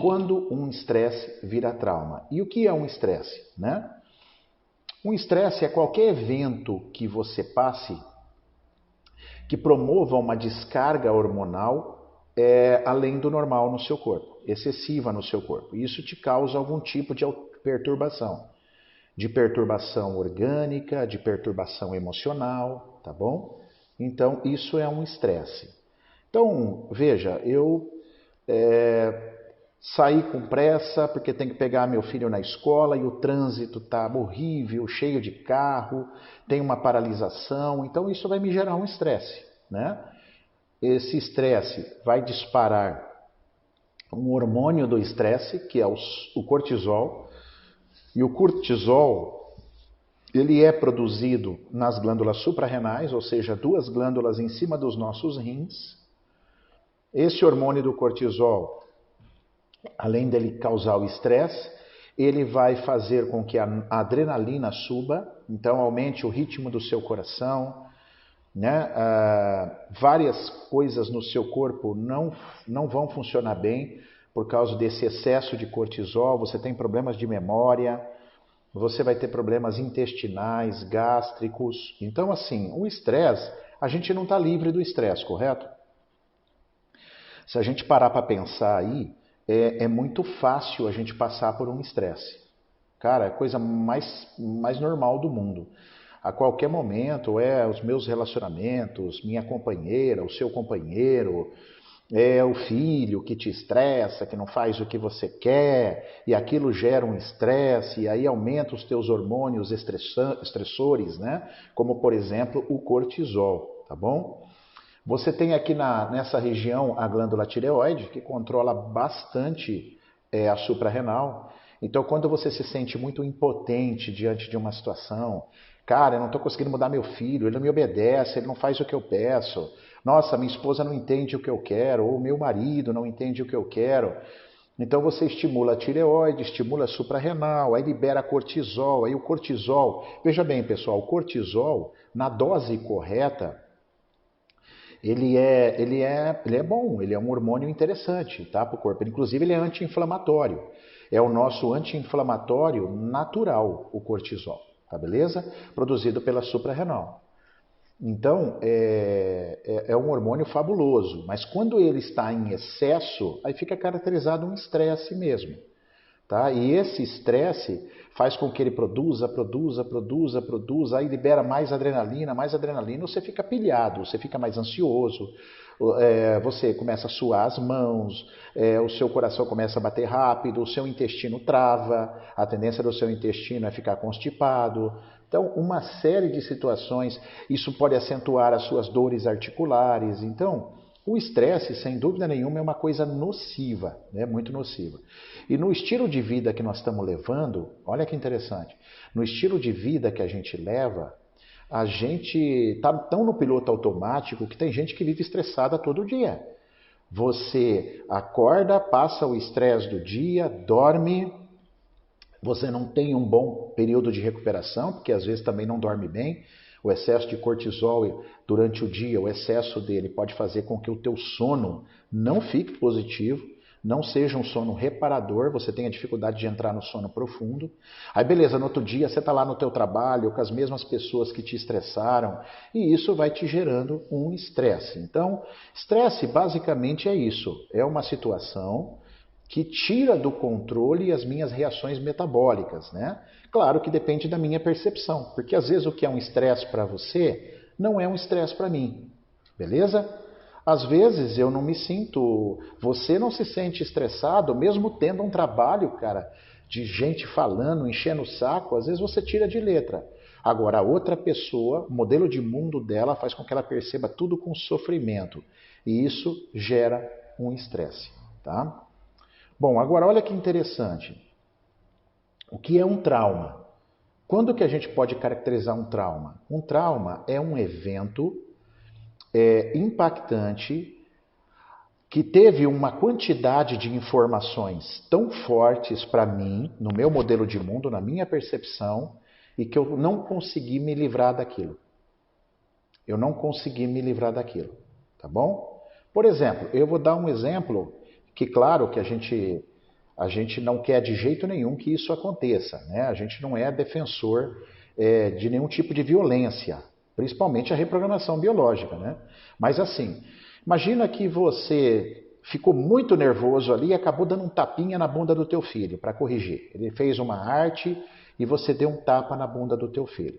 quando um estresse vira trauma. E o que é um estresse, né? Um estresse é qualquer evento que você passe que promova uma descarga hormonal além do normal no seu corpo, excessiva no seu corpo. Isso te causa algum tipo de perturbação orgânica, de perturbação emocional, tá bom? Então, isso é um estresse. Então, veja, eu saí com pressa porque tem que pegar meu filho na escola e o trânsito está horrível, cheio de carro, tem uma paralisação, então isso vai me gerar um estresse, né? Esse estresse vai disparar um hormônio do estresse, que é o cortisol, e o cortisol ele é produzido nas glândulas suprarrenais, ou seja, duas glândulas em cima dos nossos rins. Esse hormônio do cortisol, além dele causar o estresse, ele vai fazer com que a adrenalina suba, então aumente o ritmo do seu coração, né? Várias coisas no seu corpo não vão funcionar bem por causa desse excesso de cortisol. Você tem problemas de memória, você vai ter problemas intestinais, gástricos. Então, assim, o estresse, a gente não está livre do estresse, correto? Se a gente parar para pensar aí, é muito fácil a gente passar por um estresse. Cara, é a coisa mais normal do mundo. A qualquer momento, os meus relacionamentos, minha companheira, o seu companheiro, o filho que te estressa, que não faz o que você quer, e aquilo gera um estresse, e aí aumenta os teus hormônios estressores, né? Como, por exemplo, o cortisol, tá bom? Você tem aqui nessa região a glândula tireoide, que controla bastante a suprarrenal. Então, quando você se sente muito impotente diante de uma situação, cara, eu não estou conseguindo mudar meu filho, ele não me obedece, ele não faz o que eu peço, nossa, minha esposa não entende o que eu quero, ou meu marido não entende o que eu quero. Então você estimula a tireoide, estimula a suprarrenal, aí libera cortisol, aí o cortisol... Veja bem, pessoal, o cortisol, na dose correta, ele é bom, ele é um hormônio interessante, tá, para o corpo. Inclusive, ele é anti-inflamatório. É o nosso anti-inflamatório natural, o cortisol, tá beleza? Produzido pela suprarrenal. Então, é um hormônio fabuloso, mas quando ele está em excesso, aí fica caracterizado um estresse mesmo. Tá? E esse estresse faz com que ele produza, aí libera mais adrenalina, você fica pilhado, você fica mais ansioso, você começa a suar as mãos, o seu coração começa a bater rápido, o seu intestino trava, a tendência do seu intestino é ficar constipado. Então, uma série de situações, isso pode acentuar as suas dores articulares. Então, o estresse, sem dúvida nenhuma, é uma coisa nociva, né? Muito nociva. E no estilo de vida que nós estamos levando, olha que interessante, no estilo de vida que a gente leva, a gente está tão no piloto automático que tem gente que vive estressada todo dia. Você acorda, passa o estresse do dia, dorme, você não tem um bom período de recuperação, porque às vezes também não dorme bem. O excesso de cortisol durante o dia, o excesso dele pode fazer com que o teu sono não fique positivo, não seja um sono reparador, você tenha dificuldade de entrar no sono profundo. Aí beleza, no outro dia você está lá no teu trabalho com as mesmas pessoas que te estressaram e isso vai te gerando um estresse. Então, estresse basicamente é isso, é uma situação que tira do controle as minhas reações metabólicas, né? Claro que depende da minha percepção, porque às vezes o que é um estresse para você não é um estresse para mim, beleza? Às vezes eu não me sinto, você não se sente estressado, mesmo tendo um trabalho, cara, de gente falando, enchendo o saco, às vezes você tira de letra. Agora, a outra pessoa, o modelo de mundo dela faz com que ela perceba tudo com sofrimento, e isso gera um estresse, tá? Bom, agora olha que interessante. O que é um trauma? Quando que a gente pode caracterizar um trauma? Um trauma é um evento impactante que teve uma quantidade de informações tão fortes para mim, no meu modelo de mundo, na minha percepção, e que eu não consegui me livrar daquilo. Eu não consegui me livrar daquilo, tá bom? Por exemplo, eu vou dar um exemplo que, claro, que a gente A gente não quer de jeito nenhum que isso aconteça, né? A gente não é defensor de nenhum tipo de violência, principalmente a reprogramação biológica, né? Mas assim, imagina que você ficou muito nervoso ali e acabou dando um tapinha na bunda do teu filho para corrigir. Ele fez uma arte e você deu um tapa na bunda do teu filho.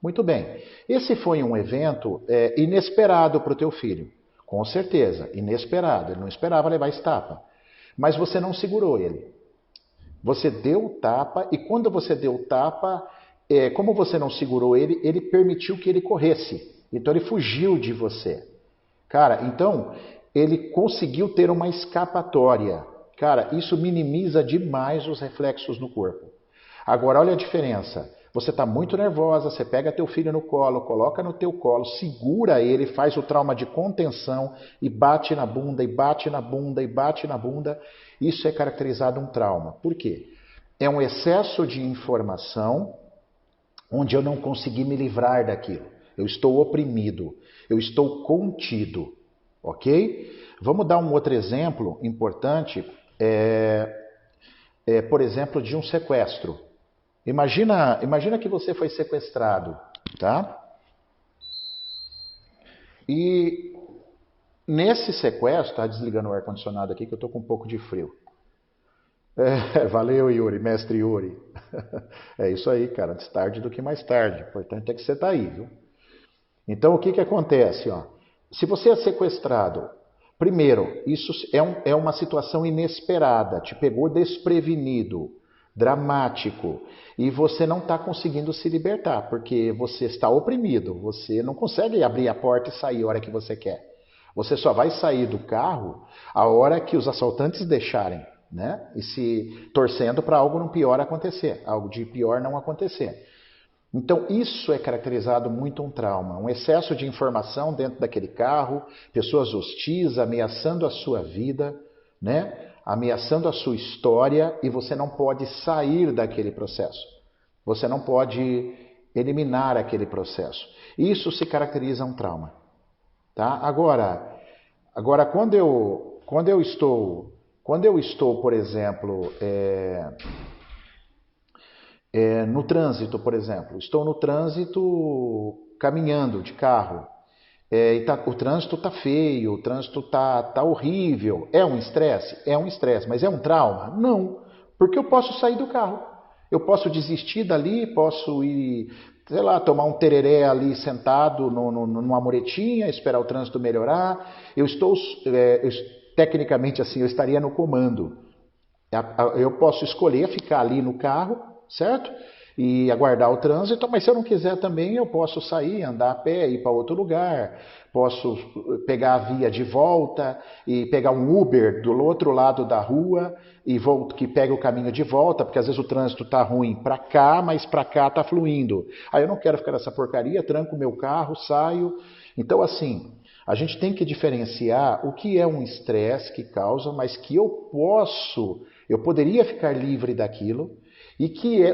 Muito bem. Esse foi um evento inesperado para o teu filho. Com certeza, inesperado. Ele não esperava levar esse tapa. Mas você não segurou ele. Você deu o tapa e quando você deu o tapa, como você não segurou ele, ele permitiu que ele corresse. Então ele fugiu de você. Cara, então ele conseguiu ter uma escapatória. Cara, isso minimiza demais os reflexos no corpo. Agora, olha a diferença. Você está muito nervosa, você pega teu filho no colo, coloca no teu colo, segura ele, faz o trauma de contenção e bate na bunda, e bate na bunda, e bate na bunda. Isso é caracterizado um trauma. Por quê? É um excesso de informação onde eu não consegui me livrar daquilo. Eu estou oprimido, eu estou contido, ok? Vamos dar um outro exemplo importante, por exemplo, de um sequestro. Imagina que você foi sequestrado, tá? E nesse sequestro, tá desligando o ar-condicionado aqui que eu tô com um pouco de frio. Valeu, Yuri, mestre Yuri. É isso aí, cara, antes tarde do que mais tarde. O importante é que você tá aí, viu? Então, o que acontece, ó? Se você é sequestrado, primeiro, isso é uma situação inesperada, te pegou desprevenido, dramático, e você não está conseguindo se libertar, porque você está oprimido, você não consegue abrir a porta e sair a hora que você quer. Você só vai sair do carro a hora que os assaltantes deixarem, né? E se torcendo para algo não pior acontecer, algo de pior não acontecer. Então, isso é caracterizado muito um trauma, um excesso de informação dentro daquele carro, pessoas hostis, ameaçando a sua vida, né? Ameaçando a sua história e você não pode sair daquele processo. Você não pode eliminar aquele processo. Isso se caracteriza um trauma. Tá? Agora quando eu estou, por exemplo, no trânsito, por exemplo, estou no trânsito caminhando de carro, o trânsito está feio, o trânsito está horrível. É um estresse? É um estresse, mas é um trauma? Não, porque eu posso sair do carro. Eu posso desistir dali, posso ir, sei lá, tomar um tereré ali sentado numa muretinha, esperar o trânsito melhorar. Tecnicamente assim, eu estaria no comando. Eu posso escolher ficar ali no carro, certo? E aguardar o trânsito, mas se eu não quiser também, eu posso sair, andar a pé, ir para outro lugar, posso pegar a via de volta e pegar um Uber do outro lado da rua e que pega o caminho de volta, porque às vezes o trânsito está ruim para cá, mas para cá está fluindo. Aí eu não quero ficar nessa porcaria, tranco o meu carro, saio. Então assim, a gente tem que diferenciar o que é um estresse que causa, mas que eu poderia ficar livre daquilo, e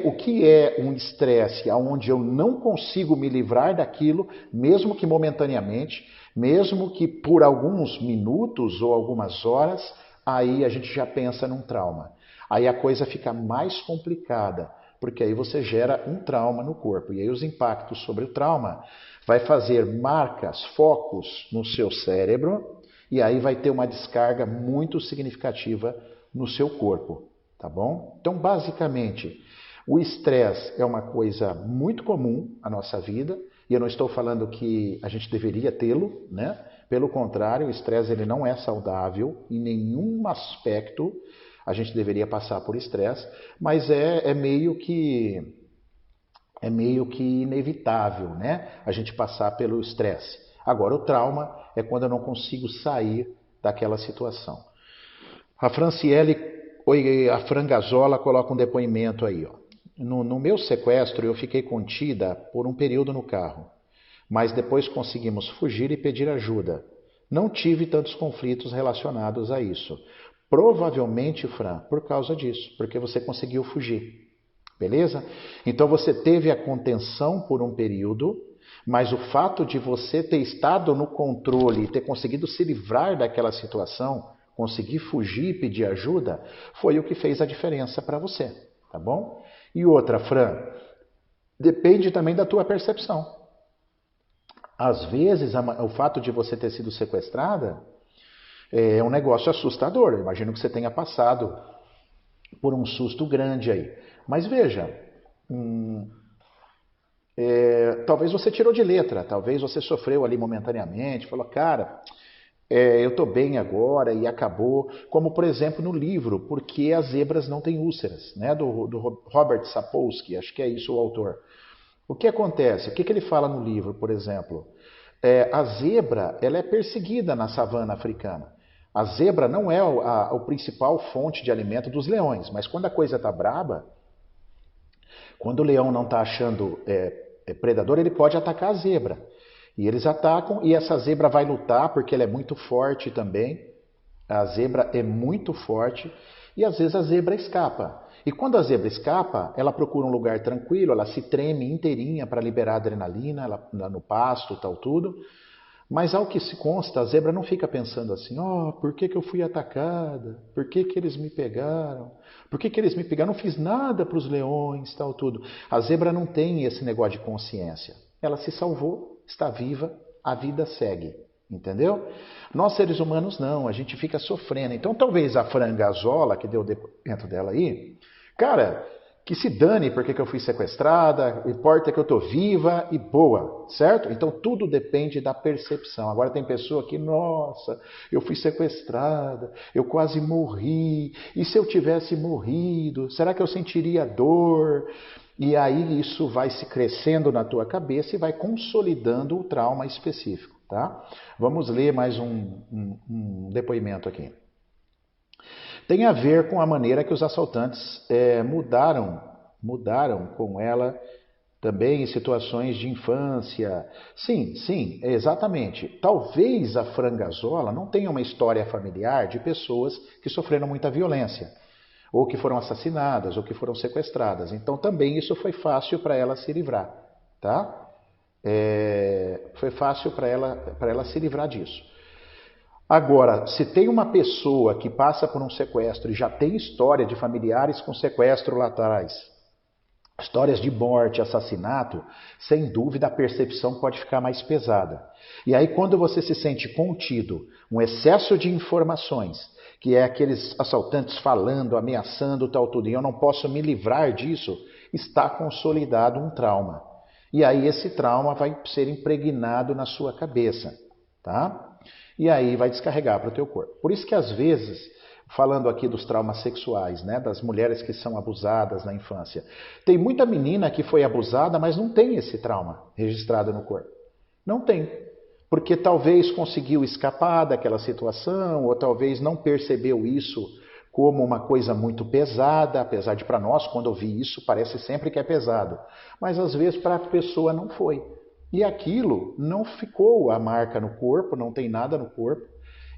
o que é um estresse onde eu não consigo me livrar daquilo, mesmo que momentaneamente, mesmo que por alguns minutos ou algumas horas, aí a gente já pensa num trauma. Aí a coisa fica mais complicada, porque aí você gera um trauma no corpo. E aí os impactos sobre o trauma vai fazer marcas, focos no seu cérebro, e aí vai ter uma descarga muito significativa no seu corpo. Tá bom? Então, basicamente, o estresse é uma coisa muito comum à nossa vida, e eu não estou falando que a gente deveria tê-lo, né? Pelo contrário, o estresse ele não é saudável em nenhum aspecto. A gente deveria passar por estresse, mas é meio que inevitável, né? A gente passar pelo estresse. Agora, o trauma é quando eu não consigo sair daquela situação. A Franciele a Frangazola coloca um depoimento aí. Ó. No meu sequestro, eu fiquei contida por um período no carro, mas depois conseguimos fugir e pedir ajuda. Não tive tantos conflitos relacionados a isso. Provavelmente, Fran, por causa disso, porque você conseguiu fugir. Beleza? Então você teve a contenção por um período, mas o fato de você ter estado no controle e ter conseguido se livrar daquela situação conseguir fugir e pedir ajuda, foi o que fez a diferença para você, tá bom? E outra, Fran, depende também da tua percepção. Às vezes, o fato de você ter sido sequestrada é um negócio assustador. Eu imagino que você tenha passado por um susto grande aí. Mas veja, talvez você tirou de letra, talvez você sofreu ali momentaneamente, falou, cara, eu estou bem agora e acabou. Como, por exemplo, no livro Por que as Zebras Não Têm Úlceras, né, do Robert Sapolsky, acho que é isso o autor. O que acontece? O que ele fala no livro, por exemplo? A zebra ela é perseguida na savana africana. A zebra não é o principal fonte de alimento dos leões, mas quando a coisa está braba, quando o leão não está achando predador, ele pode atacar a zebra. E eles atacam e essa zebra vai lutar porque ela é muito forte também. A zebra é muito forte e às vezes a zebra escapa. E quando a zebra escapa, ela procura um lugar tranquilo, ela se treme inteirinha para liberar adrenalina, ela no pasto, tal, tudo. Mas ao que se consta, a zebra não fica pensando assim, por que eu fui atacada? Por que eles me pegaram? Por que eles me pegaram? Eu não fiz nada para os leões, tal, tudo. A zebra não tem esse negócio de consciência. Ela se salvou, está viva, a vida segue. Entendeu? Nós seres humanos não, a gente fica sofrendo. Então talvez a frangazola, que deu dentro dela aí, cara, que se dane porque eu fui sequestrada, importa que eu estou viva e boa, certo? Então tudo depende da percepção. Agora tem pessoa que, nossa, eu fui sequestrada, eu quase morri, e se eu tivesse morrido, será que eu sentiria dor? E aí isso vai se crescendo na tua cabeça e vai consolidando o trauma específico, tá? Vamos ler mais um depoimento aqui. Tem a ver com a maneira que os assaltantes mudaram com ela também em situações de infância. Sim, exatamente. Talvez a frangazola não tenha uma história familiar de pessoas que sofreram muita violência, ou que foram assassinadas, ou que foram sequestradas. Então também isso foi fácil para ela se livrar, tá? Foi fácil para ela se livrar disso. Agora, se tem uma pessoa que passa por um sequestro e já tem história de familiares com sequestro lá atrás, histórias de morte, assassinato, sem dúvida a percepção pode ficar mais pesada. E aí quando você se sente contido, um excesso de informações, que é aqueles assaltantes falando, ameaçando, tal, tudo, e eu não posso me livrar disso, está consolidado um trauma. E aí esse trauma vai ser impregnado na sua cabeça, tá? E aí vai descarregar para o teu corpo. Por isso que às vezes, falando aqui dos traumas sexuais, né, das mulheres que são abusadas na infância, tem muita menina que foi abusada, mas não tem esse trauma registrado no corpo. Não tem. Porque talvez conseguiu escapar daquela situação, ou talvez não percebeu isso como uma coisa muito pesada, apesar de para nós, quando ouvir isso, parece sempre que é pesado. Mas às vezes para a pessoa não foi. E aquilo não ficou a marca no corpo, não tem nada no corpo.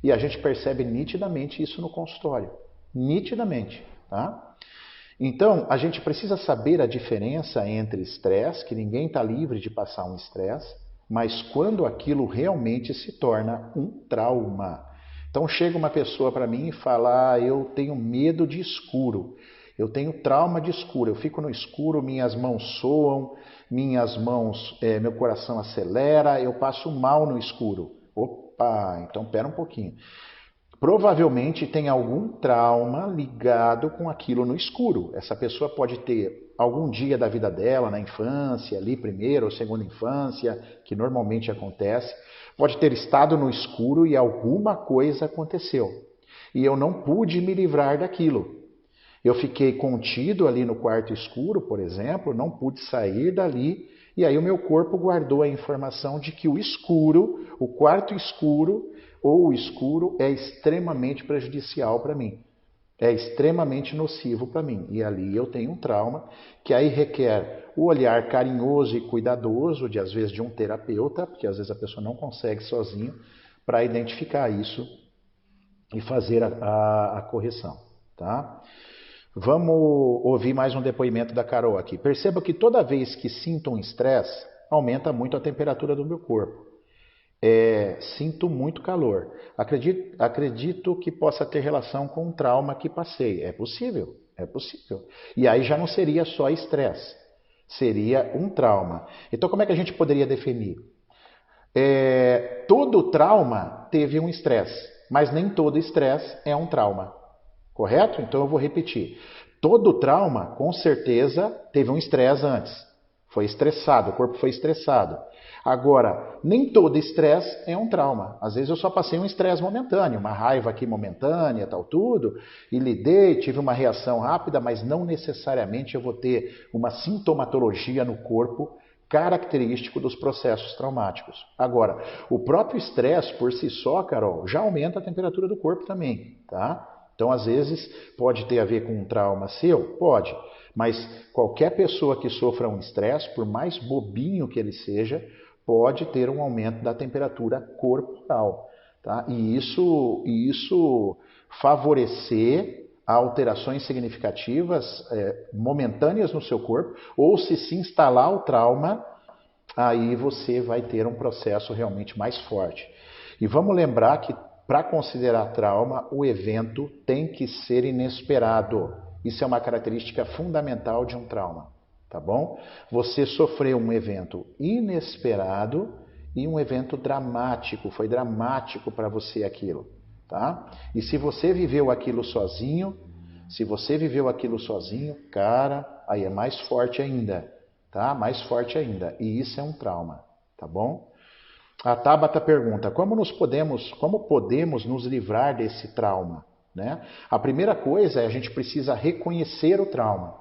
E a gente percebe nitidamente isso no consultório. Nitidamente, tá? Então, a gente precisa saber a diferença entre estresse, que ninguém está livre de passar um estresse, mas quando aquilo realmente se torna um trauma. Então chega uma pessoa para mim e fala, eu tenho medo de escuro, eu tenho trauma de escuro, eu fico no escuro, minhas mãos soam, meu coração acelera, eu passo mal no escuro. Opa, então pera um pouquinho. Provavelmente tem algum trauma ligado com aquilo no escuro. Essa pessoa pode ter algum dia da vida dela, na infância, ali primeira ou segunda infância, que normalmente acontece, pode ter estado no escuro e alguma coisa aconteceu. E eu não pude me livrar daquilo. Eu fiquei contido ali no quarto escuro, por exemplo, não pude sair dali, e aí o meu corpo guardou a informação de que o escuro, o quarto escuro ou o escuro é extremamente prejudicial para mim. É extremamente nocivo para mim. E ali eu tenho um trauma que aí requer o olhar carinhoso e cuidadoso, às vezes de um terapeuta, porque às vezes a pessoa não consegue sozinho, para identificar isso e fazer a correção, tá? Vamos ouvir mais um depoimento da Carol aqui. Perceba que toda vez que sinto um estresse, aumenta muito a temperatura do meu corpo. Sinto muito calor. Acredito que possa ter relação com o trauma que passei. É possível, é possível. E aí já não seria só estresse, seria um trauma. Então como é que a gente poderia definir? Todo trauma teve um estresse, mas nem todo estresse é um trauma. Correto? Então eu vou repetir. Todo trauma, com certeza, teve um estresse antes. Foi estressado, o corpo foi estressado. Agora, nem todo estresse é um trauma. Às vezes eu só passei um estresse momentâneo, uma raiva aqui momentânea, tal tudo, e lidei, tive uma reação rápida, mas não necessariamente eu vou ter uma sintomatologia no corpo característico dos processos traumáticos. Agora, o próprio estresse por si só, Carol, já aumenta a temperatura do corpo também, tá? Então, às vezes, pode ter a ver com um trauma seu? Pode. Mas qualquer pessoa que sofra um estresse, por mais bobinho que ele seja, pode ter um aumento da temperatura corporal. Tá? E isso favorecer alterações significativas momentâneas no seu corpo, ou se instalar o trauma, aí você vai ter um processo realmente mais forte. E vamos lembrar que para considerar trauma, o evento tem que ser inesperado. Isso é uma característica fundamental de um trauma, tá bom? Você sofreu um evento inesperado e um evento dramático, foi dramático para você aquilo, tá? E se você viveu aquilo sozinho, cara, aí é mais forte ainda, tá? Mais forte ainda. E isso é um trauma, tá bom? A Tabata pergunta, como podemos nos livrar desse trauma? Né? A primeira coisa é a gente precisa reconhecer o trauma.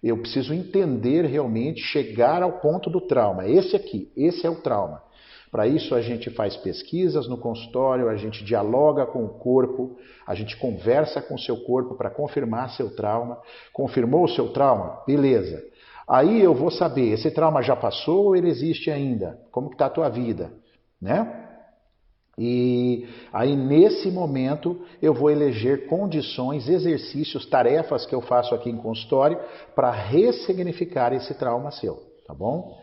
Eu preciso entender realmente, chegar ao ponto do trauma. Esse é o trauma. Para isso a gente faz pesquisas no consultório, a gente dialoga com o corpo, a gente conversa com o seu corpo para confirmar seu trauma. Confirmou o seu trauma? Beleza. Aí eu vou saber, esse trauma já passou ou ele existe ainda? Como que está a tua vida? Né? E aí nesse momento eu vou eleger condições, exercícios, tarefas que eu faço aqui em consultório para ressignificar esse trauma seu, tá bom?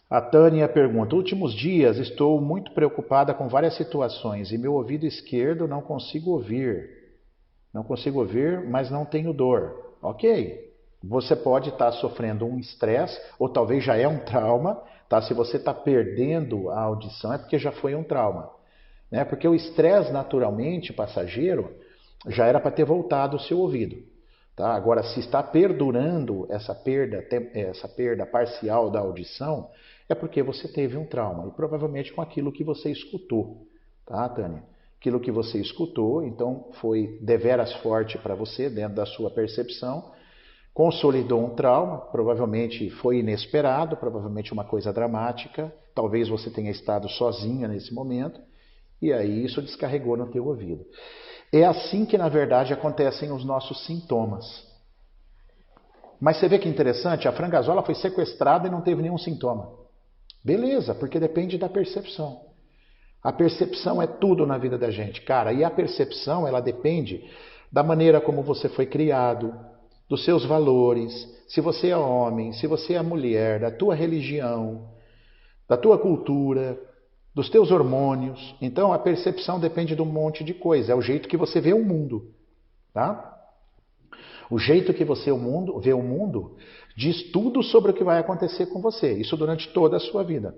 A Tânia pergunta, últimos dias estou muito preocupada com várias situações e meu ouvido esquerdo não consigo ouvir, mas não tenho dor. Ok, você pode estar sofrendo um estresse ou talvez já é um trauma. Tá? Se você está perdendo a audição é porque já foi um trauma. Né? Porque o estresse naturalmente passageiro já era para ter voltado o seu ouvido. Tá? Agora, se está perdurando essa perda parcial da audição, é porque você teve um trauma. E provavelmente com aquilo que você escutou. Tá, Tânia? Aquilo que você escutou, então foi deveras forte para você dentro da sua percepção. Consolidou um trauma, provavelmente foi inesperado, provavelmente uma coisa dramática, talvez você tenha estado sozinha nesse momento, e aí isso descarregou no teu ouvido. É assim que, na verdade, acontecem os nossos sintomas. Mas você vê que interessante, a frangazola foi sequestrada e não teve nenhum sintoma. Beleza, porque depende da percepção. A percepção é tudo na vida da gente, cara, e a percepção, ela depende da maneira como você foi criado, dos seus valores, se você é homem, se você é mulher, da tua religião, da tua cultura, dos teus hormônios. Então a percepção depende de um monte de coisa, é o jeito que você vê o mundo, tá? O jeito que você vê o mundo diz tudo sobre o que vai acontecer com você, isso durante toda a sua vida.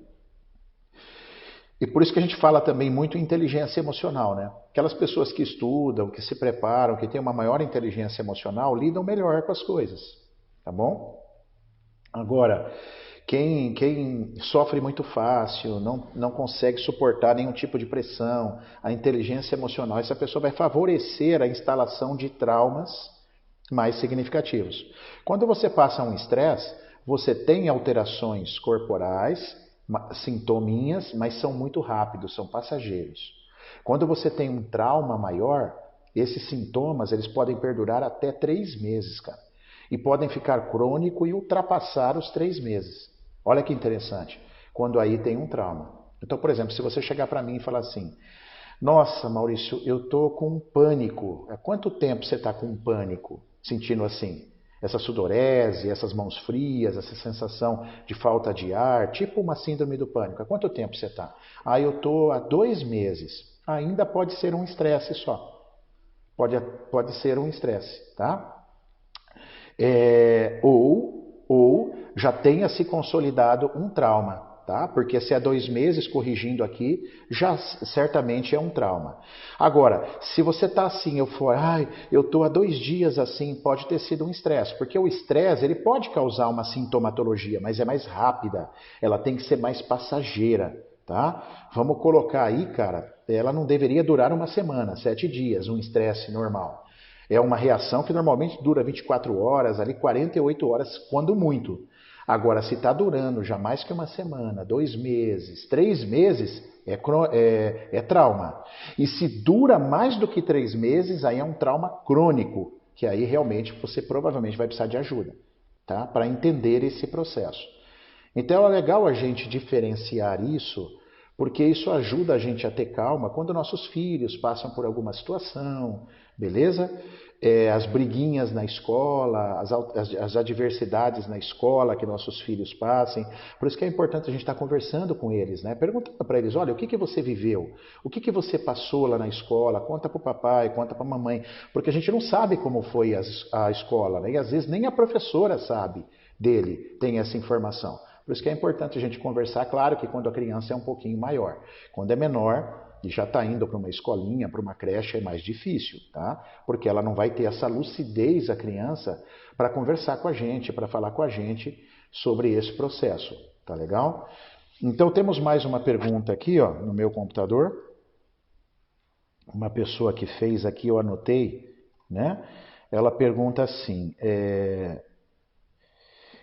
E por isso que a gente fala também muito em inteligência emocional, né? Aquelas pessoas que estudam, que se preparam, que têm uma maior inteligência emocional, lidam melhor com as coisas, tá bom? Agora, quem sofre muito fácil, não consegue suportar nenhum tipo de pressão, a inteligência emocional, essa pessoa vai favorecer a instalação de traumas mais significativos. Quando você passa um estresse, você tem alterações corporais, sintominhas, mas são muito rápidos, são passageiros. Quando você tem um trauma maior, esses sintomas eles podem perdurar até 3 meses, cara. E podem ficar crônico e ultrapassar os 3 meses. Olha que interessante, quando aí tem um trauma. Então, por exemplo, se você chegar para mim e falar assim, nossa, Maurício, eu estou com pânico. Há quanto tempo você está com pânico, sentindo assim? essa sudorese, essas mãos frias, essa sensação de falta de ar, tipo uma síndrome do pânico. Há quanto tempo você está? Ah, eu estou há 2 meses. Ainda pode ser um estresse só. Pode ser um estresse, tá? Ou já tenha se consolidado um trauma, tá? Porque se há 2 meses corrigindo aqui, já certamente é um trauma. Agora, se você está assim, eu estou há 2 dias assim, pode ter sido um estresse, porque o estresse ele pode causar uma sintomatologia, mas é mais rápida, ela tem que ser mais passageira, tá? Vamos colocar aí, cara, ela não deveria durar uma semana, 7 dias, um estresse normal. É uma reação que normalmente dura 24 horas, ali 48 horas, quando muito. Agora, se está durando já mais que uma semana, 2 meses, 3 meses, é trauma. E se dura mais do que 3 meses, aí é um trauma crônico, que aí realmente você provavelmente vai precisar de ajuda, tá? Para entender esse processo. Então é legal a gente diferenciar isso, porque isso ajuda a gente a ter calma quando nossos filhos passam por alguma situação, beleza? As briguinhas na escola, as adversidades na escola que nossos filhos passem. Por isso que é importante a gente estar conversando com eles, né? Perguntando para eles, olha, o que você viveu? O que você passou lá na escola? Conta para o papai, conta para a mamãe. Porque a gente não sabe como foi a escola, né? E às vezes nem a professora sabe dele, tem essa informação. Por isso que é importante a gente conversar, claro que quando a criança é um pouquinho maior. Quando é menor e já está indo para uma escolinha, para uma creche, é mais difícil, tá? Porque ela não vai ter essa lucidez, a criança, para conversar com a gente, para falar com a gente sobre esse processo, tá legal? Então temos mais uma pergunta aqui, ó, no meu computador. Uma pessoa que fez aqui, eu anotei, né? Ela pergunta assim...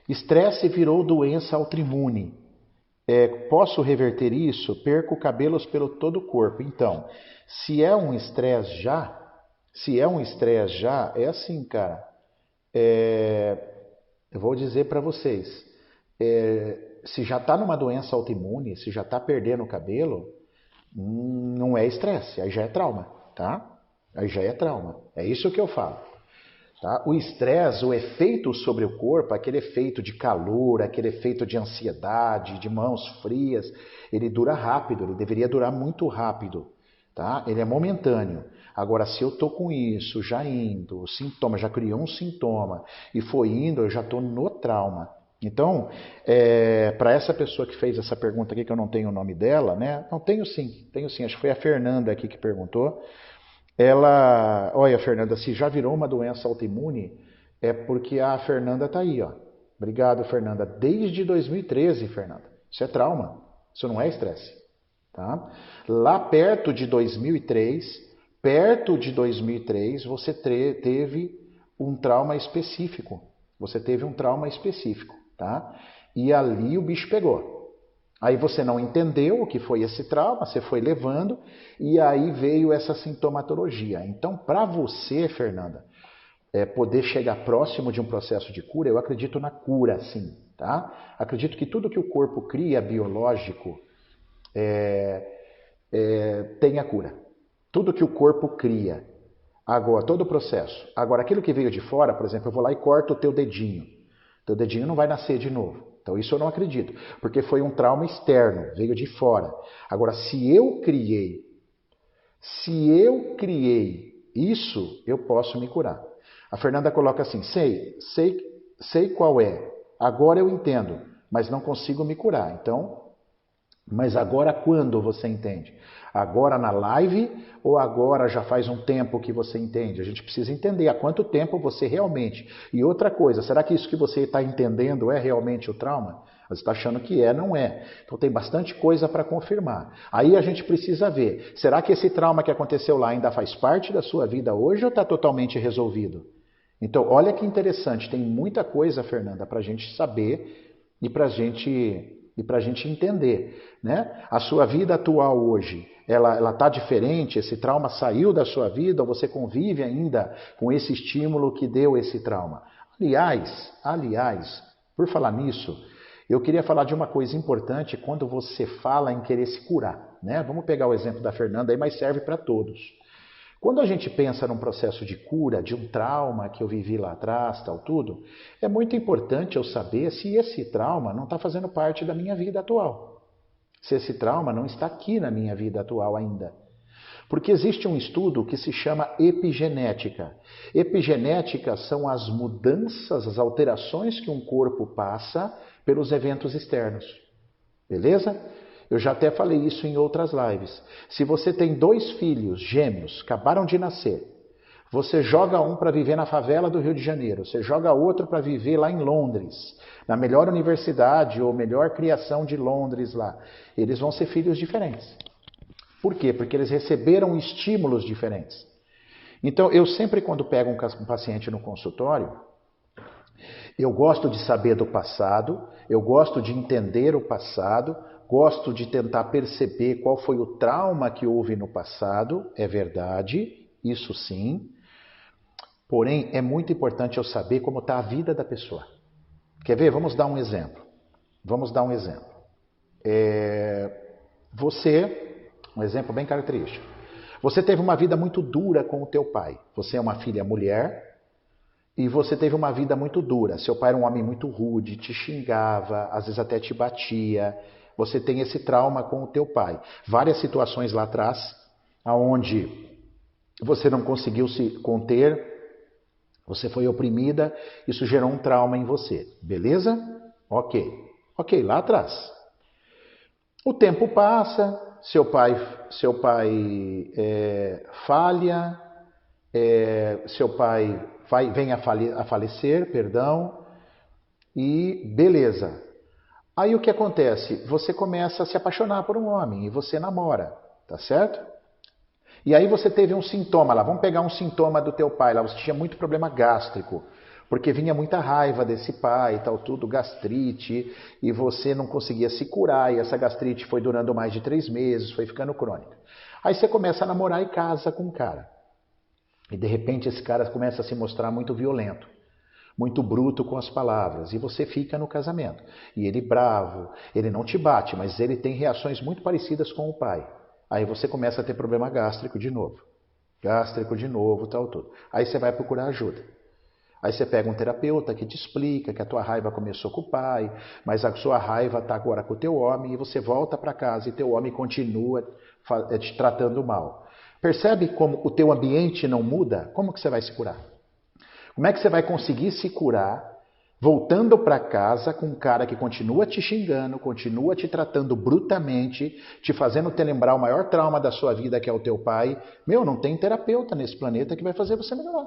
Estresse virou doença autoimune. Posso reverter isso? Perco cabelos pelo todo o corpo. Então, se é um estresse já, é assim, cara. Eu vou dizer para vocês, se já está numa doença autoimune, se já está perdendo o cabelo, não é estresse, aí já é trauma, tá? Aí já é trauma. É isso que eu falo. Tá? O estresse, o efeito sobre o corpo, aquele efeito de calor, aquele efeito de ansiedade, de mãos frias, ele dura rápido, ele deveria durar muito rápido. Tá? Ele é momentâneo. Agora, se eu estou com isso, já indo, o sintoma, já criou um sintoma e foi indo, eu já estou no trauma. Então, para essa pessoa que fez essa pergunta aqui, que eu não tenho o nome dela, né? Não, tenho sim, acho que foi a Fernanda aqui que perguntou. Olha, Fernanda, se já virou uma doença autoimune, é porque a Fernanda está aí, ó. Obrigado, Fernanda. Desde 2013, Fernanda. Isso é trauma, isso não é estresse, tá? Lá perto de 2003, você teve um trauma específico. Tá? E ali o bicho pegou. Aí você não entendeu o que foi esse trauma, você foi levando e aí veio essa sintomatologia. Então, para você, Fernanda, poder chegar próximo de um processo de cura, eu acredito na cura, sim. Tá? Acredito que tudo que o corpo cria biológico tem a cura. Tudo que o corpo cria. Agora, todo o processo. Agora, aquilo que veio de fora, por exemplo, eu vou lá e corto o teu dedinho. Teu dedinho não vai nascer de novo. Então isso eu não acredito, porque foi um trauma externo, veio de fora. Agora, se eu criei isso, eu posso me curar. A Fernanda coloca assim, sei qual é, agora eu entendo, mas não consigo me curar. Então, mas agora quando você entende? Agora na live ou agora já faz um tempo que você entende? A gente precisa entender há quanto tempo você realmente... E outra coisa, será que isso que você está entendendo é realmente o trauma? Você está achando que não é. Então tem bastante coisa para confirmar. Aí a gente precisa ver, será que esse trauma que aconteceu lá ainda faz parte da sua vida hoje ou está totalmente resolvido? Então olha que interessante, tem muita coisa, Fernanda, para a gente saber e para a gente entender, né? A sua vida atual hoje, ela está diferente? Esse trauma saiu da sua vida ou você convive ainda com esse estímulo que deu esse trauma? Aliás, por falar nisso, eu queria falar de uma coisa importante quando você fala em querer se curar, né? Vamos pegar o exemplo da Fernanda aí, mas serve para todos. Quando a gente pensa num processo de cura, de um trauma que eu vivi lá atrás, tal, tudo, é muito importante eu saber se esse trauma não está fazendo parte da minha vida atual. Se esse trauma não está aqui na minha vida atual ainda. Porque existe um estudo que se chama epigenética. Epigenética são as mudanças, as alterações que um corpo passa pelos eventos externos. Beleza? Eu já até falei isso em outras lives. Se você tem 2 filhos gêmeos, acabaram de nascer, você joga um para viver na favela do Rio de Janeiro, você joga outro para viver lá em Londres, na melhor universidade ou melhor criação de Londres lá. Eles vão ser filhos diferentes. Por quê? Porque eles receberam estímulos diferentes. Então, eu sempre quando pego um paciente no consultório, eu gosto de saber do passado, eu gosto de entender o passado, gosto de tentar perceber qual foi o trauma que houve no passado, é verdade, isso sim. Porém, é muito importante eu saber como está a vida da pessoa. Quer ver? Vamos dar um exemplo. Um exemplo bem característico. Você teve uma vida muito dura com o teu pai. Você é uma filha mulher e você teve uma vida muito dura. Seu pai era um homem muito rude, te xingava, às vezes até te batia. Você tem esse trauma com o teu pai. Várias situações lá atrás, onde você não conseguiu se conter, você foi oprimida, isso gerou um trauma em você. Beleza? Ok, lá atrás. O tempo passa, seu pai falha, seu pai vem a falecer, perdão, e beleza. Aí o que acontece? Você começa a se apaixonar por um homem e você namora, tá certo? E aí você teve um sintoma lá, vamos pegar um sintoma do teu pai lá, você tinha muito problema gástrico, porque vinha muita raiva desse pai e tal, tudo, gastrite, e você não conseguia se curar, e essa gastrite foi durando mais de 3 meses, foi ficando crônica. Aí você começa a namorar e casa com um cara. E de repente esse cara começa a se mostrar muito violento, muito bruto com as palavras, e você fica no casamento. E ele bravo, ele não te bate, mas ele tem reações muito parecidas com o pai. Aí você começa a ter problema gástrico de novo, tal, tudo. Aí você vai procurar ajuda. Aí você pega um terapeuta que te explica que a tua raiva começou com o pai, mas a sua raiva está agora com o teu homem, e você volta para casa e teu homem continua te tratando mal. Percebe como o teu ambiente não muda? Como que você vai se curar? Como é que você vai conseguir se curar voltando para casa com um cara que continua te xingando, continua te tratando brutamente, te fazendo te lembrar o maior trauma da sua vida, que é o teu pai? Não tem terapeuta nesse planeta que vai fazer você melhorar.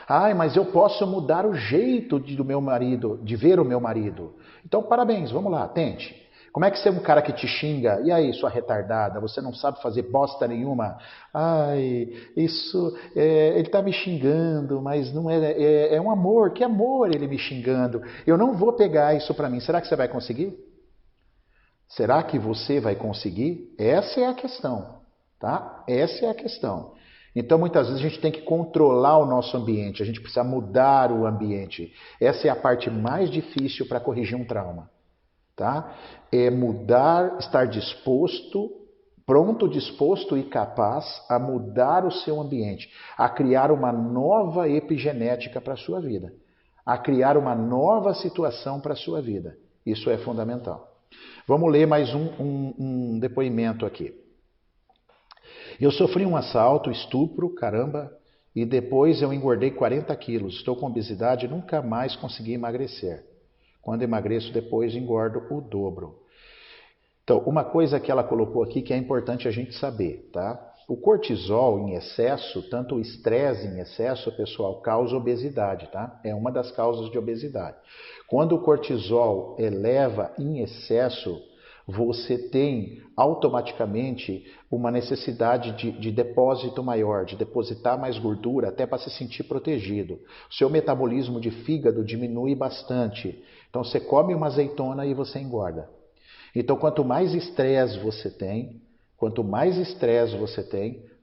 Ai, mas eu posso mudar o jeito do meu marido, de ver o meu marido. Então, parabéns, vamos lá, tente. Como é que você é um cara que te xinga? E aí, sua retardada, você não sabe fazer bosta nenhuma? Ai, ele está me xingando, mas não é um amor. Que amor ele me xingando? Eu não vou pegar isso para mim. Será que você vai conseguir? Será que você vai conseguir? Essa é a questão, tá? Essa é a questão. Então, muitas vezes, a gente tem que controlar o nosso ambiente, a gente precisa mudar o ambiente. Essa é a parte mais difícil para corrigir um trauma. Tá? É mudar, estar disposto, pronto, disposto e capaz a mudar o seu ambiente, a criar uma nova epigenética para a sua vida, a criar uma nova situação para a sua vida. Isso é fundamental. Vamos ler mais um depoimento aqui. Eu sofri um assalto, estupro, caramba, e depois eu engordei 40 quilos. Estou com obesidade e nunca mais consegui emagrecer. Quando emagreço, depois engordo o dobro. Então, uma coisa que ela colocou aqui que é importante a gente saber, tá? O cortisol em excesso, tanto o estresse em excesso, pessoal, causa obesidade, tá? É uma das causas de obesidade. Quando o cortisol eleva em excesso, você tem automaticamente uma necessidade de depósito maior, de depositar mais gordura, até para se sentir protegido. O seu metabolismo de fígado diminui bastante. Então você come uma azeitona e você engorda. Então quanto mais estresse você tem,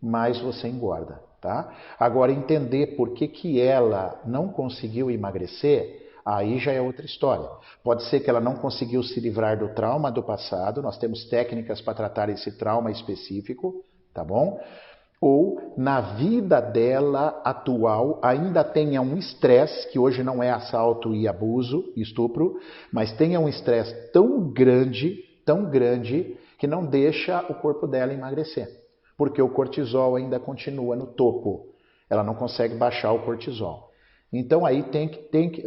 mais você engorda, tá? Agora entender por que ela não conseguiu emagrecer, aí já é outra história. Pode ser que ela não conseguiu se livrar do trauma do passado, nós temos técnicas para tratar esse trauma específico, tá bom? ou na vida dela atual ainda tenha um estresse, que hoje não é assalto e abuso, estupro, mas tenha um estresse tão grande, que não deixa o corpo dela emagrecer, porque o cortisol ainda continua no topo, ela não consegue baixar o cortisol. Então aí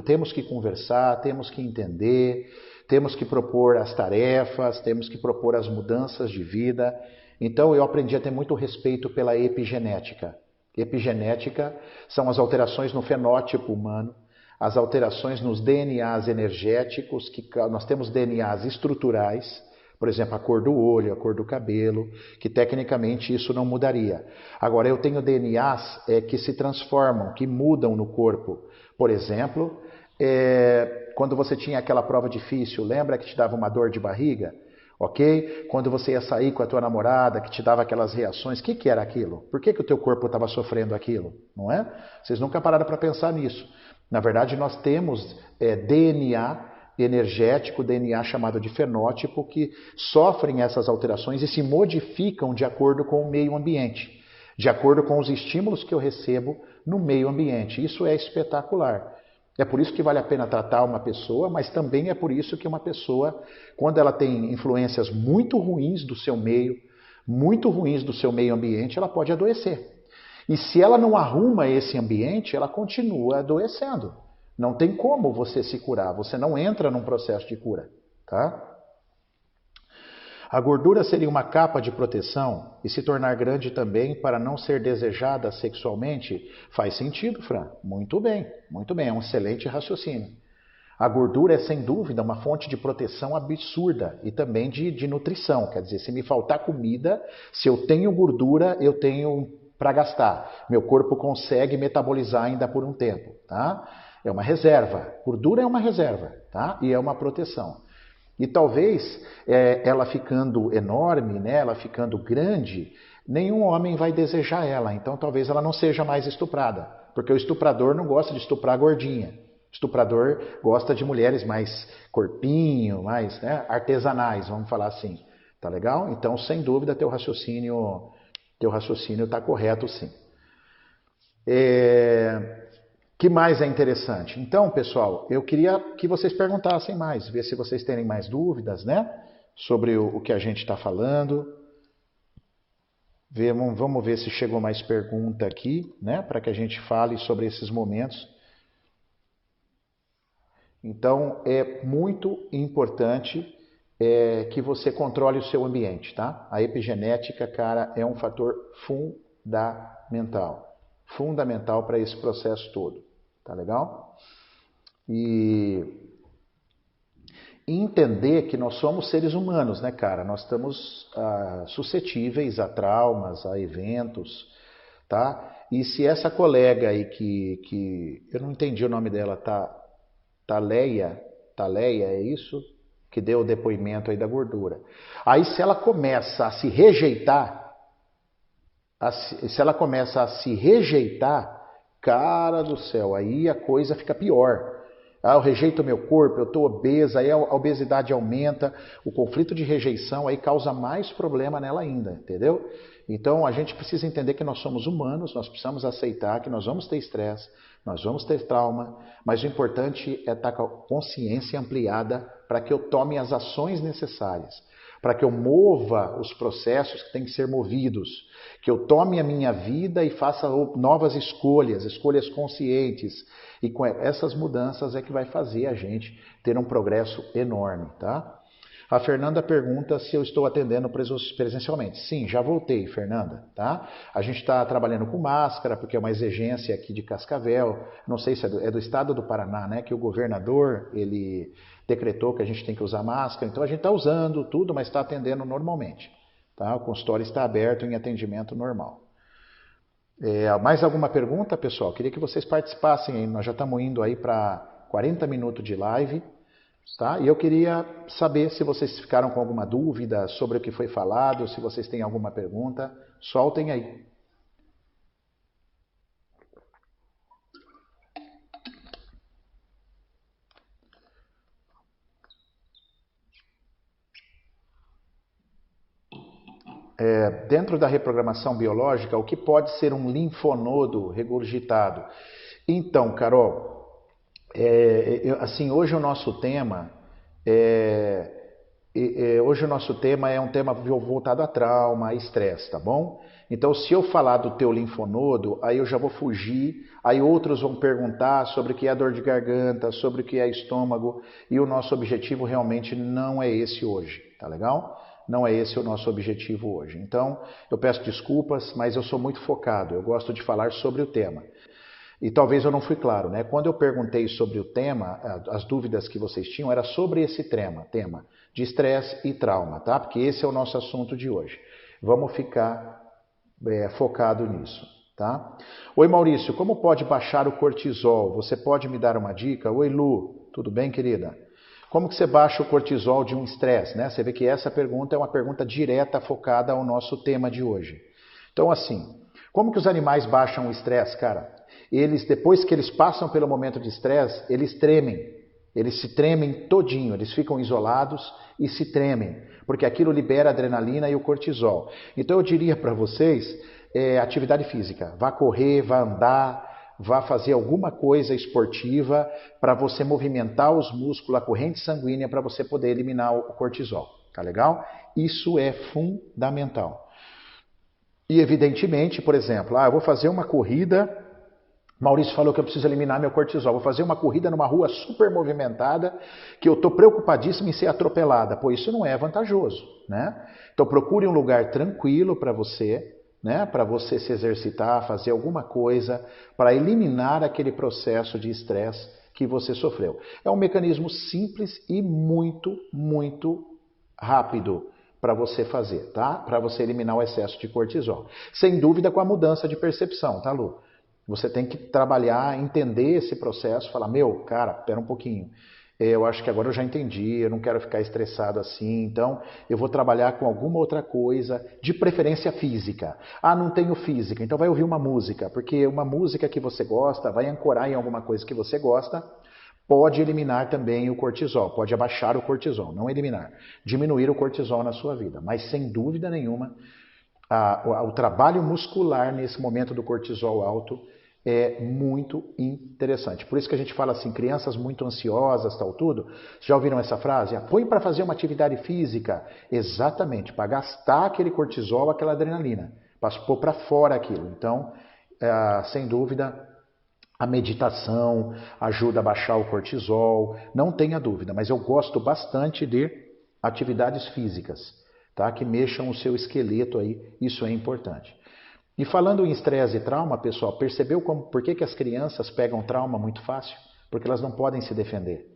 temos que conversar, temos que entender, temos que propor as tarefas, temos que propor as mudanças de vida. Então eu aprendi a ter muito respeito pela epigenética. Epigenética são as alterações no fenótipo humano, as alterações nos DNAs energéticos, que nós temos DNAs estruturais, por exemplo, a cor do olho, a cor do cabelo, que tecnicamente isso não mudaria. Agora, eu tenho DNAs que se transformam, que mudam no corpo. Por exemplo, quando você tinha aquela prova difícil, lembra que te dava uma dor de barriga? Ok? Quando você ia sair com a tua namorada, que te dava aquelas reações, o que era aquilo? Por que o teu corpo estava sofrendo aquilo? Não é? Vocês nunca pararam para pensar nisso. Na verdade, nós temos DNA energético, DNA chamado de fenótipo, que sofrem essas alterações e se modificam de acordo com o meio ambiente, de acordo com os estímulos que eu recebo no meio ambiente. Isso é espetacular. É por isso que vale a pena tratar uma pessoa, mas também é por isso que uma pessoa, quando ela tem influências muito ruins do seu meio, muito ruins do seu meio ambiente, ela pode adoecer. E se ela não arruma esse ambiente, ela continua adoecendo. Não tem como você se curar, você não entra num processo de cura, tá? A gordura seria uma capa de proteção e se tornar grande também para não ser desejada sexualmente? Faz sentido, Fran. Muito bem, é um excelente raciocínio. A gordura é sem dúvida uma fonte de proteção absurda e também de nutrição. Quer dizer, se me faltar comida, se eu tenho gordura, eu tenho para gastar. Meu corpo consegue metabolizar ainda por um tempo, tá? É uma reserva. Gordura é uma reserva, tá? E é uma proteção. E talvez ela ficando enorme, né, ela ficando grande, nenhum homem vai desejar ela. Então talvez ela não seja mais estuprada. Porque o estuprador não gosta de estuprar gordinha. O estuprador gosta de mulheres mais corpinho, mais artesanais, vamos falar assim. Tá legal? Então, sem dúvida, teu raciocínio está correto, sim. Que mais é interessante? Então, pessoal, eu queria que vocês perguntassem mais, ver se vocês têm mais dúvidas, né? Sobre o que a gente está falando. Vamos ver se chegou mais pergunta aqui, né? Para que a gente fale sobre esses momentos. Então, é muito importante que você controle o seu ambiente, tá? A epigenética, cara, é um fator fundamental. Fundamental para esse processo todo. Tá legal? E entender que nós somos seres humanos, né, cara? Nós estamos suscetíveis a traumas, a eventos, tá? E se essa colega aí que eu não entendi o nome dela, Taleia, é isso? Que deu o depoimento aí da gordura. Aí se ela começa a se rejeitar, cara do céu, aí a coisa fica pior. Eu rejeito o meu corpo, eu estou obesa, aí a obesidade aumenta, o conflito de rejeição aí causa mais problema nela ainda, entendeu? Então a gente precisa entender que nós somos humanos, nós precisamos aceitar que nós vamos ter estresse, nós vamos ter trauma, mas o importante é estar com a consciência ampliada para que eu tome as ações necessárias, para que eu mova os processos que têm que ser movidos, que eu tome a minha vida e faça novas escolhas conscientes. E com essas mudanças é que vai fazer a gente ter um progresso enorme, tá? A Fernanda pergunta se eu estou atendendo presencialmente. Sim, já voltei, Fernanda, tá? A gente está trabalhando com máscara, porque é uma exigência aqui de Cascavel. Não sei se é do estado do Paraná, né? Que o governador, ele decretou que a gente tem que usar máscara. Então a gente está usando tudo, mas está atendendo normalmente. Tá? O consultório está aberto em atendimento normal. Mais alguma pergunta, pessoal? Queria que vocês participassem aí. Nós já estamos indo aí para 40 minutos de live. Tá? E eu queria saber se vocês ficaram com alguma dúvida sobre o que foi falado, se vocês têm alguma pergunta, soltem aí. dentro da reprogramação biológica, o que pode ser um linfonodo regurgitado? Então, Carol, assim, hoje o nosso tema é um tema voltado a trauma, a estresse, tá bom? Então, se eu falar do teu linfonodo, aí eu já vou fugir, aí outros vão perguntar sobre o que é dor de garganta, sobre o que é estômago, e o nosso objetivo realmente não é esse hoje, tá legal? Não é esse o nosso objetivo hoje. Então, eu peço desculpas, mas eu sou muito focado, eu gosto de falar sobre o tema. E talvez eu não fui claro, né? Quando eu perguntei sobre o tema, as dúvidas que vocês tinham era sobre esse tema de estresse e trauma, tá? Porque esse é o nosso assunto de hoje. Vamos ficar focado nisso, tá? Oi Maurício, como pode baixar o cortisol? Você pode me dar uma dica? Oi Lu, tudo bem querida? Como que você baixa o cortisol de um estresse, né? Você vê que essa pergunta é uma pergunta direta focada ao nosso tema de hoje. Então assim, como que os animais baixam o estresse, cara? Eles, depois que eles passam pelo momento de estresse, eles tremem. Eles se tremem todinho, eles ficam isolados e se tremem, porque aquilo libera a adrenalina e o cortisol. Então eu diria para vocês, atividade física. Vá correr, vá andar, vá fazer alguma coisa esportiva para você movimentar os músculos, a corrente sanguínea, para você poder eliminar o cortisol. Tá legal? Isso é fundamental. E evidentemente, por exemplo, eu vou fazer uma corrida... Maurício falou que eu preciso eliminar meu cortisol. Vou fazer uma corrida numa rua super movimentada, que eu estou preocupadíssimo em ser atropelada. Pô, isso não é vantajoso, né? Então procure um lugar tranquilo para você, né? Para você se exercitar, fazer alguma coisa para eliminar aquele processo de estresse que você sofreu. É um mecanismo simples e muito, muito rápido para você fazer, tá? Para você eliminar o excesso de cortisol. Sem dúvida com a mudança de percepção, tá, Lu? Você tem que trabalhar, entender esse processo, falar, meu, cara, pera um pouquinho, eu acho que agora eu já entendi, eu não quero ficar estressado assim, então eu vou trabalhar com alguma outra coisa, de preferência física. Não tenho física, então vai ouvir uma música, porque uma música que você gosta, vai ancorar em alguma coisa que você gosta, pode eliminar também o cortisol, pode abaixar o cortisol, não eliminar, diminuir o cortisol na sua vida, mas sem dúvida nenhuma, o trabalho muscular nesse momento do cortisol alto é muito interessante. Por isso que a gente fala assim, crianças muito ansiosas, tal, tudo. Já ouviram essa frase? Põe para fazer uma atividade física. Exatamente, para gastar aquele cortisol, aquela adrenalina, para pôr para fora aquilo. Então, sem dúvida, a meditação ajuda a baixar o cortisol, não tenha dúvida, mas eu gosto bastante de atividades físicas, tá? Que mexam o seu esqueleto aí, isso é importante. E falando em estresse e trauma, pessoal, percebeu por que as crianças pegam trauma muito fácil? Porque elas não podem se defender.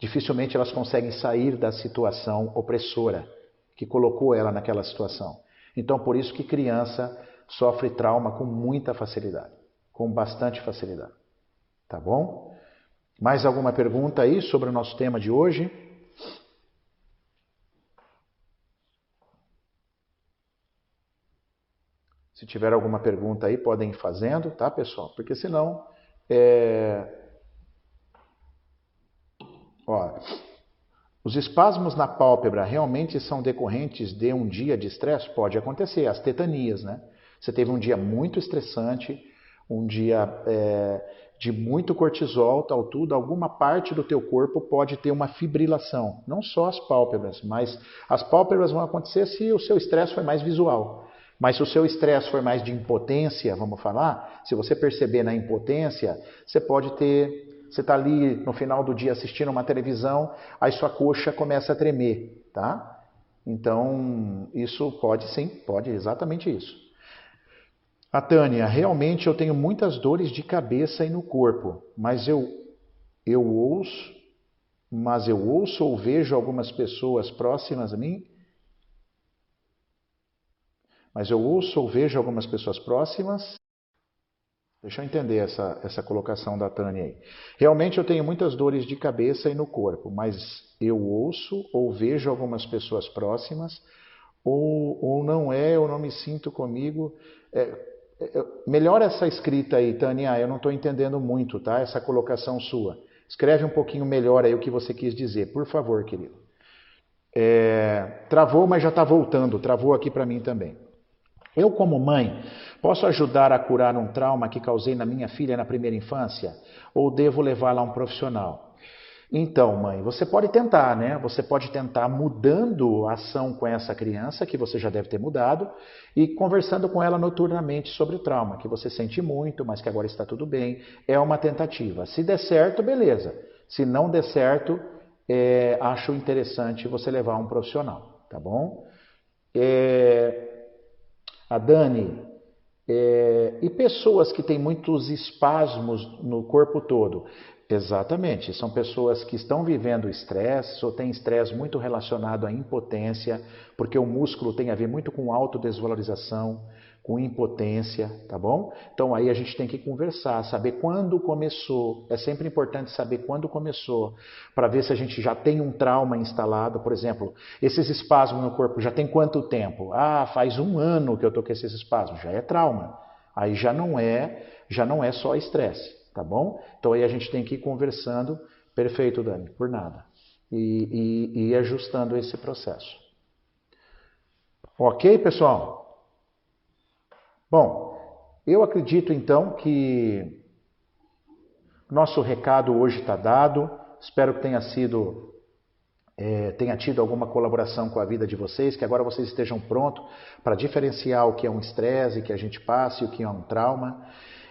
Dificilmente elas conseguem sair da situação opressora que colocou ela naquela situação. Então, por isso que criança sofre trauma com muita facilidade, com bastante facilidade. Tá bom? Mais alguma pergunta aí sobre o nosso tema de hoje? Se tiver alguma pergunta aí, podem ir fazendo, tá, pessoal? Porque senão... os espasmos na pálpebra realmente são decorrentes de um dia de estresse? Pode acontecer, as tetanias, né? Você teve um dia muito estressante, um dia de muito cortisol, tal, tudo, alguma parte do teu corpo pode ter uma fibrilação. Não só as pálpebras, mas as pálpebras vão acontecer se o seu estresse foi mais visual. Mas se o seu estresse for mais de impotência, vamos falar, se você perceber na impotência, você pode ter... Você está ali no final do dia assistindo uma televisão, aí sua coxa começa a tremer, tá? Então, isso pode sim, pode, exatamente isso. A Tânia, realmente eu tenho muitas dores de cabeça e no corpo, mas eu ouço ou vejo algumas pessoas próximas a mim. Mas eu ouço ou vejo algumas pessoas próximas. Deixa eu entender essa colocação da Tânia aí. Realmente eu tenho muitas dores de cabeça e no corpo, mas eu ouço ou vejo algumas pessoas próximas, ou não é, eu não me sinto comigo. Melhor essa escrita aí, Tânia, eu não estou entendendo muito, tá? Essa colocação sua. Escreve um pouquinho melhor aí o que você quis dizer, por favor, querido. Travou, mas já está voltando. Travou aqui para mim também. Eu, como mãe, posso ajudar a curar um trauma que causei na minha filha na primeira infância? Ou devo levá-la a um profissional? Então, mãe, você pode tentar, né? Você pode tentar mudando a ação com essa criança, que você já deve ter mudado, e conversando com ela noturnamente sobre o trauma, que você sente muito, mas que agora está tudo bem. É uma tentativa. Se der certo, beleza. Se não der certo, acho interessante você levar um profissional, tá bom? A Dani, e pessoas que têm muitos espasmos no corpo todo? Exatamente, são pessoas que estão vivendo estresse ou têm estresse muito relacionado à impotência, porque o músculo tem a ver muito com autodesvalorização, com impotência, tá bom? Então aí a gente tem que conversar, saber quando começou. É sempre importante saber quando começou, para ver se a gente já tem um trauma instalado. Por exemplo, esses espasmos no corpo já tem quanto tempo? Ah, faz 1 ano que eu tô com esses espasmos, já é trauma. Aí já não é só estresse, tá bom? Então aí a gente tem que ir conversando. Perfeito, Dani, por nada. E ir ajustando esse processo. Ok, pessoal? Bom, eu acredito então que nosso recado hoje está dado. Espero que tenha tido alguma colaboração com a vida de vocês, que agora vocês estejam prontos para diferenciar o que é um estresse que a gente passa e o que é um trauma.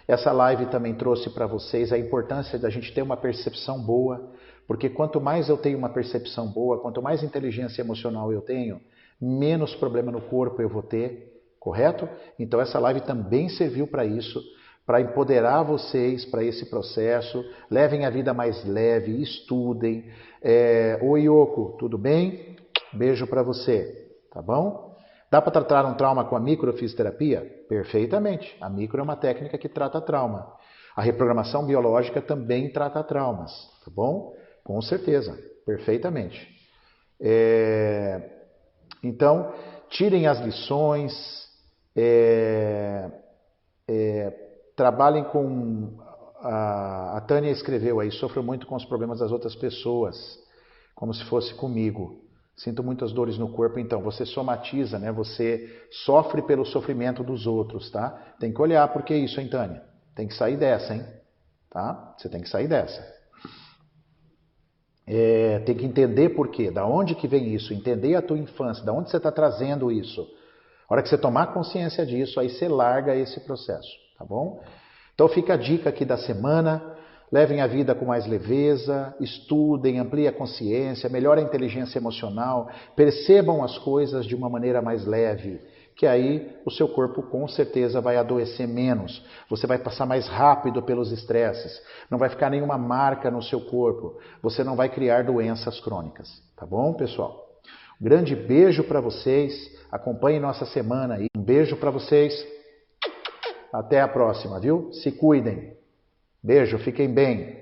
Essa live também trouxe para vocês a importância da gente ter uma percepção boa, porque quanto mais eu tenho uma percepção boa, quanto mais inteligência emocional eu tenho, menos problema no corpo eu vou ter. Correto? Então essa live também serviu para isso, para empoderar vocês para esse processo. Levem a vida mais leve, estudem. Oi, Yoko, tudo bem? Beijo para você, tá bom? Dá para tratar um trauma com a microfisioterapia? Perfeitamente. A micro é uma técnica que trata trauma. A reprogramação biológica também trata traumas, tá bom? Com certeza, perfeitamente. Então, tirem as lições. Trabalhem com... A Tânia escreveu aí, sofro muito com os problemas das outras pessoas, como se fosse comigo. Sinto muitas dores no corpo, então você somatiza, né? Você sofre pelo sofrimento dos outros, tá? Tem que olhar por que isso, hein, Tânia? Tem que sair dessa, hein? Tá? Você tem que sair dessa. Tem que entender por quê, da onde que vem isso, entender a tua infância, da onde você está trazendo isso. A hora que você tomar consciência disso, aí você larga esse processo, tá bom? Então fica a dica aqui da semana, levem a vida com mais leveza, estudem, ampliem a consciência, melhorem a inteligência emocional, percebam as coisas de uma maneira mais leve, que aí o seu corpo com certeza vai adoecer menos, você vai passar mais rápido pelos estresses, não vai ficar nenhuma marca no seu corpo, você não vai criar doenças crônicas, tá bom, pessoal? Um grande beijo para vocês. Acompanhem nossa semana aí. Um beijo para vocês. Até a próxima, viu? Se cuidem. Beijo, fiquem bem.